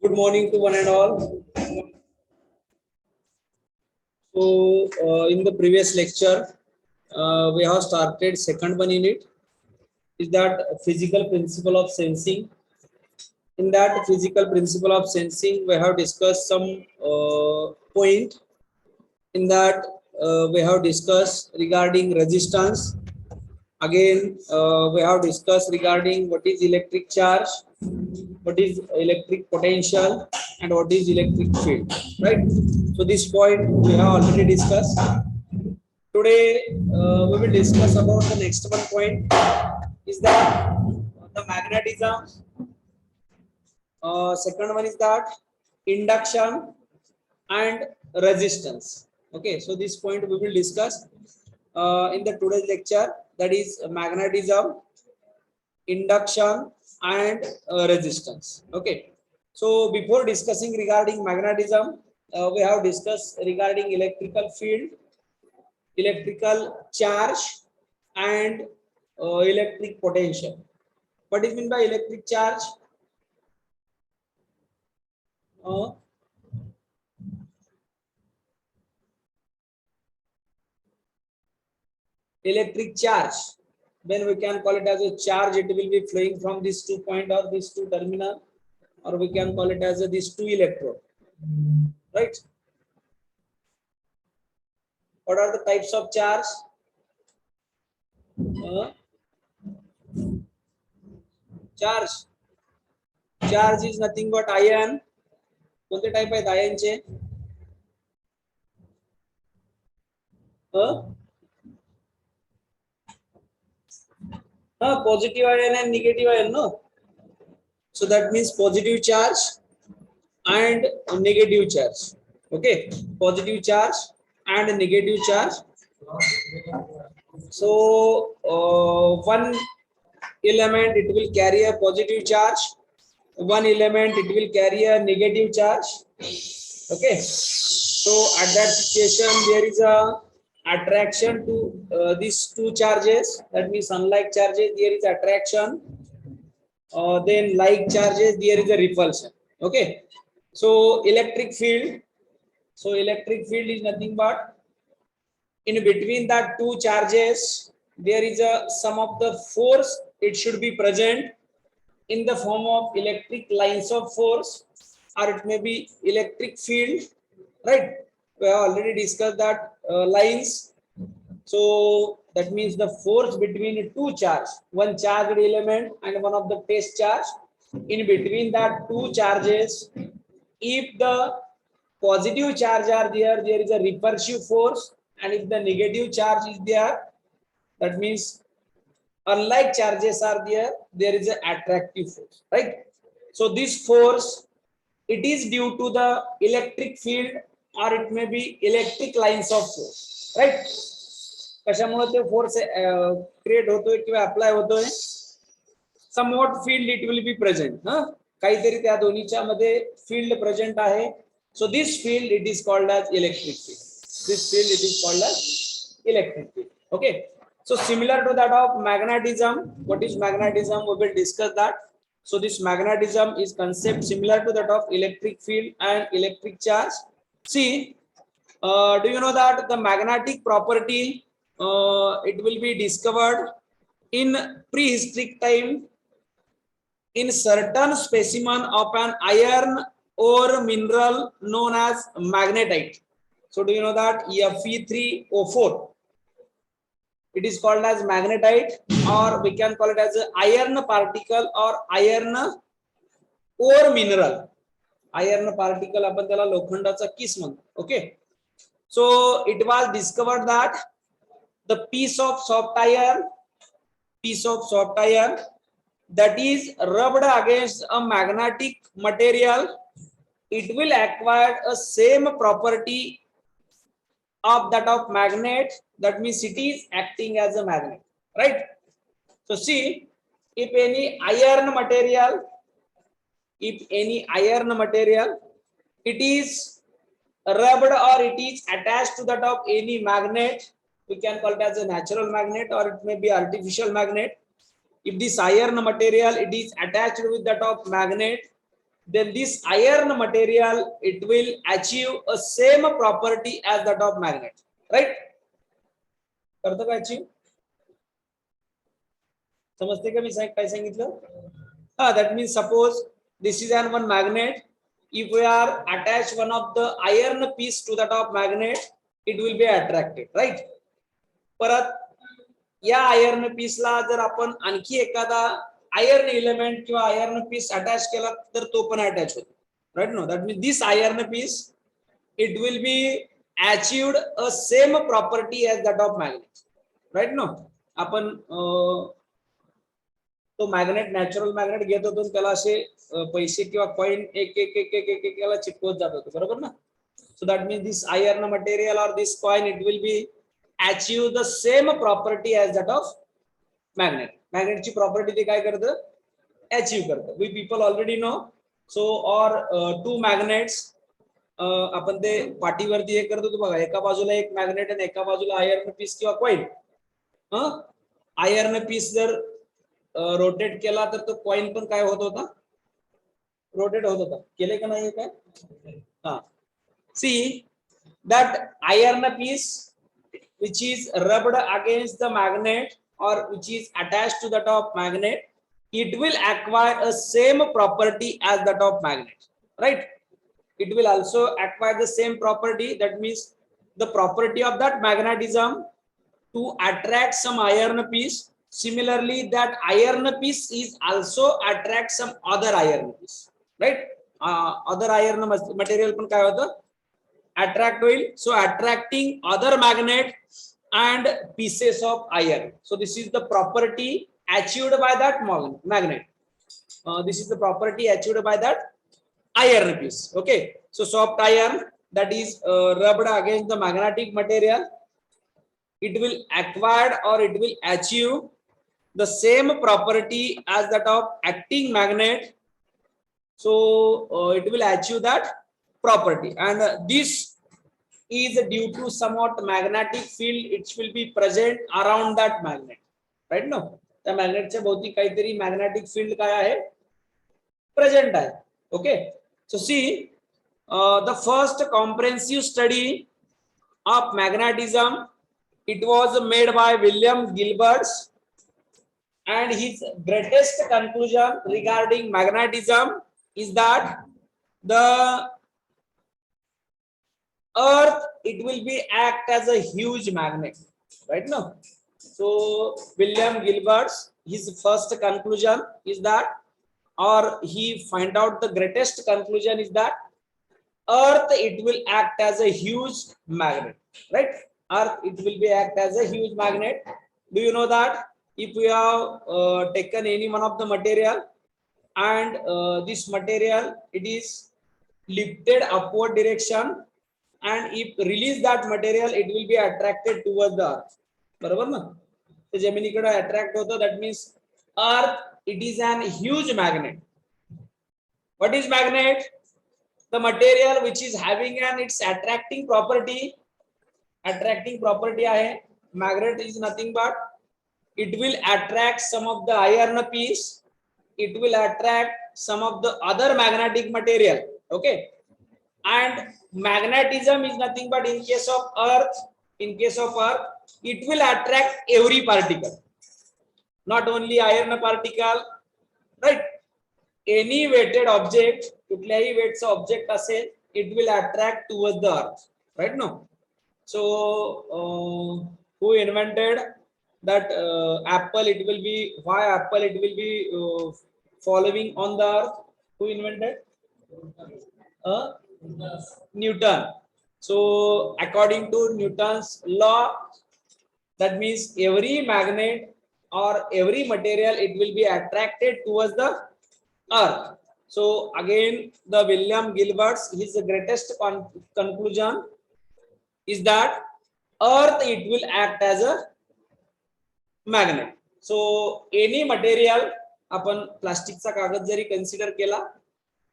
Good morning to one and all. In the previous lecture, we have started second one in it. Is that physical principle of sensing? In that physical principle of sensing, we have discussed some point. In that, we have discussed regarding resistance. Again, we have discussed regarding what is electric charge, what is electric potential, and what is electric field, right? So this point we have already discussed. Today we will discuss about the next one point, is that the magnetism. Second one is that induction and resistance. Okay, so this point we will discuss in the today's lecture, that is magnetism, induction and resistance. Okay, so before discussing regarding magnetism, we have discussed regarding electrical field, electrical charge and electric potential. What is meant by electric charge? Electric charge, then we can call it as a charge. It will be flowing from these 2 point or these 2 terminal, or we can call it as these 2 electrode, right? What are the types of charge? Charge is nothing but ion. कोणते type आहेत आयनचे? Positive ion and negative ion, no? So that means positive charge and negative charge. Okay, positive charge and negative charge. So one element it will carry a positive charge, one element it will carry a negative charge. Okay, so at that situation there is a attraction to these 2 charges. That means unlike charges there is attraction, then like charges there is a repulsion. Okay, so electric field. So electric field is nothing but in between that 2 charges there is a sum of the force. It should be present in the form of electric lines of force, or it may be electric field, right? We have already discussed that lines. So that means the force between 2 charge, one charged element and one of the test charge. In between that 2 charges, if the positive charge are there, there is a repulsive force, and if the negative charge is there, that means unlike charges are there, there is an attractive force, right? So this force, it is due to the electric field, or it may be electric lines of force, right? कशामुळे ते force create होतोय किंवा apply होतोय? Somewhat field it will be present, काहीतरी त्या दोन्हीच्या मध्ये field present आहे. So this field it is called as electric field. This field it is called as electric field. Okay, so similar to that of magnetism. What is magnetism? We will discuss that. So this magnetism is concept similar to that of electric field and electric charge. See, do you know that the magnetic property it will be discovered in prehistoric time in certain specimen of an iron ore mineral known as magnetite. So do you know that Fe3O4? It is called as magnetite, or we can call it as an iron particle or iron ore mineral. Iron particle आपण त्याला लोखंडाचा किस म्हणतो. Okay, so it was discovered that the piece of soft iron that is rubbed against a magnetic material, it will acquire a same property of that of magnet. That means it is acting as a magnet, right? So see, if any iron material, it is rubbed or it is attached to that of any magnet, we can call it as a natural magnet, or it may be artificial magnet. If this iron material it is attached with that of magnet, then this iron material, it will achieve a same property as that of magnet, right? करतो का achieve? समजते का मी काय सांगितलं? That means suppose this is an one magnet. If we are attach one of the iron piece to that of magnet, it will be attracted, right? परत या iron पीसला जर आपण आणखी एखादा आयर्न एलिमेंट किंवा आयर्न पीस अटॅच केला तर तो पण अटॅच होतो, right? No, that means this iron piece it will be achieved a same property as that of magnet, right? No, आपण तो मॅग्नेट नॅचरल मॅग्नेट घेत होतो त्याला असे पैसे किंवा कॉइन एक एक एक एक एक याला चिपकवत जात होतो, बरोबर ना? So that means this iron material or this coin it will be achieve the same property as that of magnet. Magnet ची property ते काय करतं? achieve करतं. We people already know. So or two magnets आपण ते पाठीवरती हे करत होतो बघा, एका बाजूला एक मॅग्नेट आणि एका बाजूला आयर्न पीस किंवा कॉइन. आयर्न पीस जर रोटेट केला तर तो कॉइन पण काय होत होता? रोटेट होत होता. केले का नाही काय? हा, सी that iron piece which is rubbed against the magnet or which is attached to that of magnet, it will acquire a same property as that of magnet, right? It will also acquire the same property, that means the property of that magnetism to attract some iron piece. Similarly, that iron piece is also attract some other iron piece, right? Other iron material पण काय होतं? Attract will, so attracting other magnet and pieces of iron. So this is the property achieved by that magnet. This is the property achieved by that iron piece. Okay, so soft iron that is rubbed against the magnetic material, it will acquire or it will achieve the same property as that of acting magnet. So it will achieve that property, and this is due to somewhat magnetic field it will be present around that magnet, right? No, त्या मॅग्नेटच्या भोवती काहीतरी magnetic field काय आहे? Present आहे. Okay, so see the first comprehensive study of magnetism, it was made by William Gilbert, and his greatest conclusion regarding magnetism is that the earth, it will be act as a huge magnet, right? No, so William Gilbert, his first conclusion is that, or he find out the greatest conclusion is that earth, it will act as a huge magnet, right? Earth, it will be act as a huge magnet. Do you know that if we have taken any one of the material and this material, it is lifted upward direction, and if release that material, it will be attracted towards the earth, बरोबर ना? ते जमिनीकडे attract होतं. that means earth, it is an huge magnet. What is magnet? The material which is having an its attracting property. Attracting property आहे. Magnet is nothing but it will attract some of the iron piece, it will attract some of the other magnetic material. Okay, and magnetism is nothing but in case of earth, it will attract every particle, not only iron particle, right? Any weighted object, कुठल्याही वेटचा object असेल, it will attract towards the earth, right? No, so who invented that apple? It will be, why apple it will be following on the earth? Who invented? Newton. So according to Newton's law, that means every magnet or every material, it will be attracted towards the earth. So again, the William Gilbert's, his greatest conclusion is that earth, it will act as a magnet. So any material, आपण प्लास्टिकचा कागद जरी consider केला,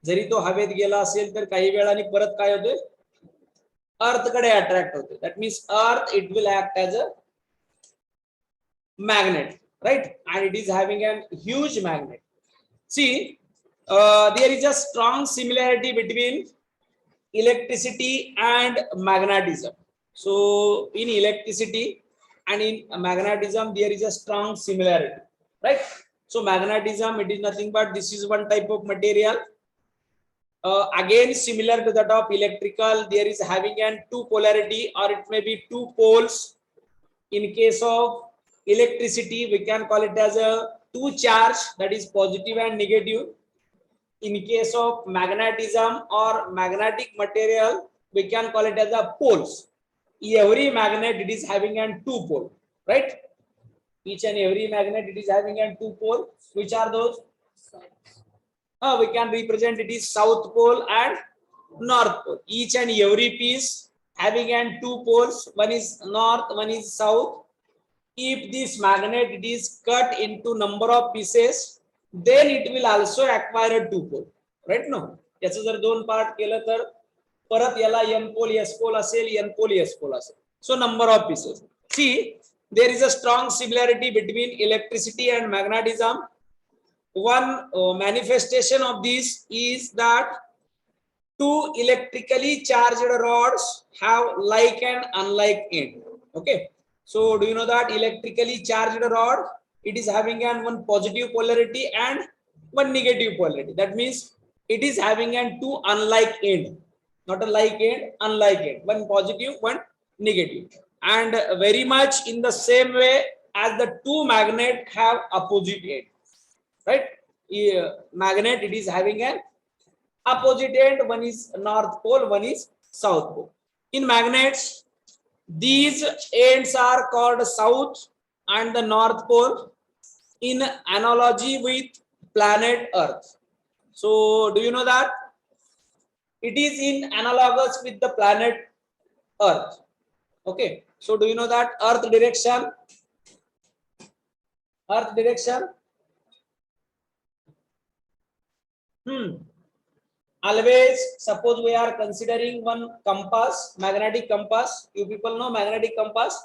जरी तो हवेत गेला असेल तर काही वेळाने परत काय होते? अर्थ कडे अट्रॅक्ट होते. That means earth, it will act as a magnet, right? And it is having a huge magnet. See, There is a strong similarity between electricity and magnetism. So in electricity and in magnetism, there is a strong similarity, right? So magnetism, it is nothing but this is one type of material. Again, similar to that of electrical, there is having an two polarity or it may be two poles. In case of electricity, we can call it as a two charge, that is positive and negative. In case of magnetism or magnetic material, we can call it as a poles. Every magnet it is having an two pole, right? Each and every magnet it is having an two pole. Which are those? We can represent it is south pole and north pole. Each and every piece having an two poles. One is north, one is south. If this magnet it is cut into number of pieces, then it will also acquire a two pole, right? No, याचं जर दोन part केलं तर परत याला n pole s pole असेल, n pole s pole असेल. So number of pieces. See, there is a strong similarity between electricity and magnetism. One manifestation of this is that two electrically charged rods have like and unlike end. Okay, so do you know that electrically charged rod, it is having an one positive polarity and one negative polarity. That means it is having an two unlike end, not a like end, unlike end, one positive, one negative, and very much in the same way as the two magnet have opposite end, right? Magnet it is having an opposite end, one is north pole, one is south pole. In magnets, these ends are called south and the north pole in analogy with planet Earth. So do you know that it is in analogous with the planet Earth? Okay, so do you know that Earth direction, Earth direction, always suppose we are considering one compass, magnetic compass. You people know magnetic compass.